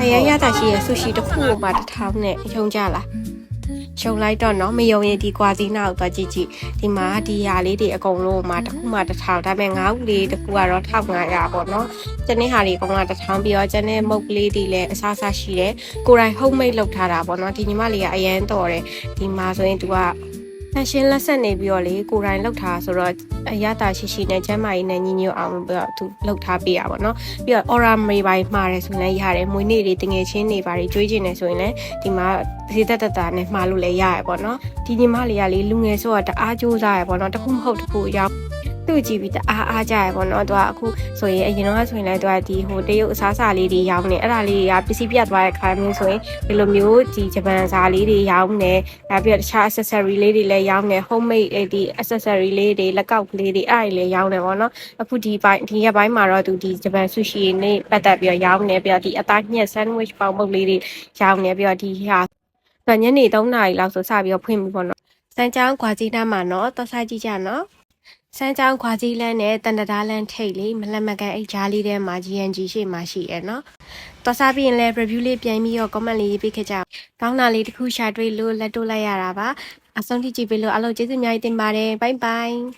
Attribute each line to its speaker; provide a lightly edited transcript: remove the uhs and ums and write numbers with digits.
Speaker 1: အရင်ရတာရှိရဆူရှီတစ်ခုကိုမှတစ်ထောင်နဲ့ရုံကြလားရှုံလိုက်တော့နော်မယုံရင်ဒီကွာစီနာကိုသွားကြည့်ကြည့်ဒီမှာဒီຢာလေးတွေအကုန်လုံးမှာတစ်ခုမှတစ်ထောင်ဒါပေမဲ့ငါးခုလေးတစ်ခုကတော့1500ပေါ့နော်ကျန်တဲ့ဟာတွေအကုန်လုံးတစ်ထောင်ပြီးတော့ကျန်တဲ့မုတ်ကလေးတွေလည်းအစားစားရှိတယ်ကိုယ်တိုင် homemade လုပ်ထားတာပေါ့နော်ဒီညီမလေးကအရန်တော်တယ်ဒီမှာဆိုရင်သူကဖက်ရှင်လက်ဆက်နေပြီးတော့လေကိုယ်တိုင်လှုပ်ထားဆိုတော့အရသာရှိရှိနဲ့ကျမ်းမာရေးနဲ့ညီညွတ်အောင်ပြီးတော့သူလှုပ်ထားပေးရပါတော့ပြီးတော့ aura မေးပိုင်းမှာတယ်ဆိုရင်လည်းရတယ်မွေးနေ့တွေတငယ်ချင်းတွေပါတွေကြွေးကျင်နေဆိုရင်လည်းဒီမှာဈေးသက်သက်တာနဲ့မှာလို့လည်းရရပေါ့နော်ဒီညီမလေးကလေလူငယ်ဆိုတော့တအားကြိုးစားရပေါ့နော်တခုမဟုတ်တခုရောက်သူ့ကြည့်ပြီးတအားကြရပေါ့နော်သူကအခုဆိုရင်အရင်တော့ဆိုရင်လည်းသူကဒီဟိုတရုတ်အစားအစာလေးတွေရောင်းနေအဲ့ဒါလေးတွေကပစ္စည်းပြတ်သွားတဲ့ခါမျိုးဆိုရင်ဒီလိုမျိုးဒီဂျပန်စာလေးတွေရောင်းနေနောက်ပြီးတော့တခြား accessory လေးတွေလည်းရောင်းနေ homemade ဒီ accessory လေးတွေလက်ကောက်ကလေးတွေအဲ့ဒါတွေလည်းရောင်းနေပေါ့နော်အခုဒီရက်ပိုင်းမှာတော့သူဒီဂျပန် sushi နဲ့ပတ်သက်ပြီးတော့ရောင်းနေပြီးတော့ဒီအသားညက် sandwich ပေါင်ပုတ်လေးတွေရောင်းနေပြီးတော့ဒီဟာညနေ3 နာရီလောက်ဆိုစပြီးတော့ဖွင့်ပြီပေါ့နော်စမ်းချောင်းခွာကြီးနားမှာနော်တော့စားကြည့်ကြနော်စမ်းချောင်းခွာကြီးလန်းနဲ့တန်တဒါလန်းထိတ်လေးမလက်မကန်အိတ်ကြားလေးထဲမှာ GNG ရှေ့မှာရှိရယ်နော်တော့စားပြီးရင်လည်း review လေးပြန်ပြီးတော့ comment လေးရေးပေးခဲ့ကြကောင်းတာလေးတစ်ခုရှာတွေ့လို့လက်တို့လိုက်ရတာပါအဆုံးထိကြည့်ပေးလို့အားလုံးကျေးဇူးအများကြီးတင်ပါတယ် bye bye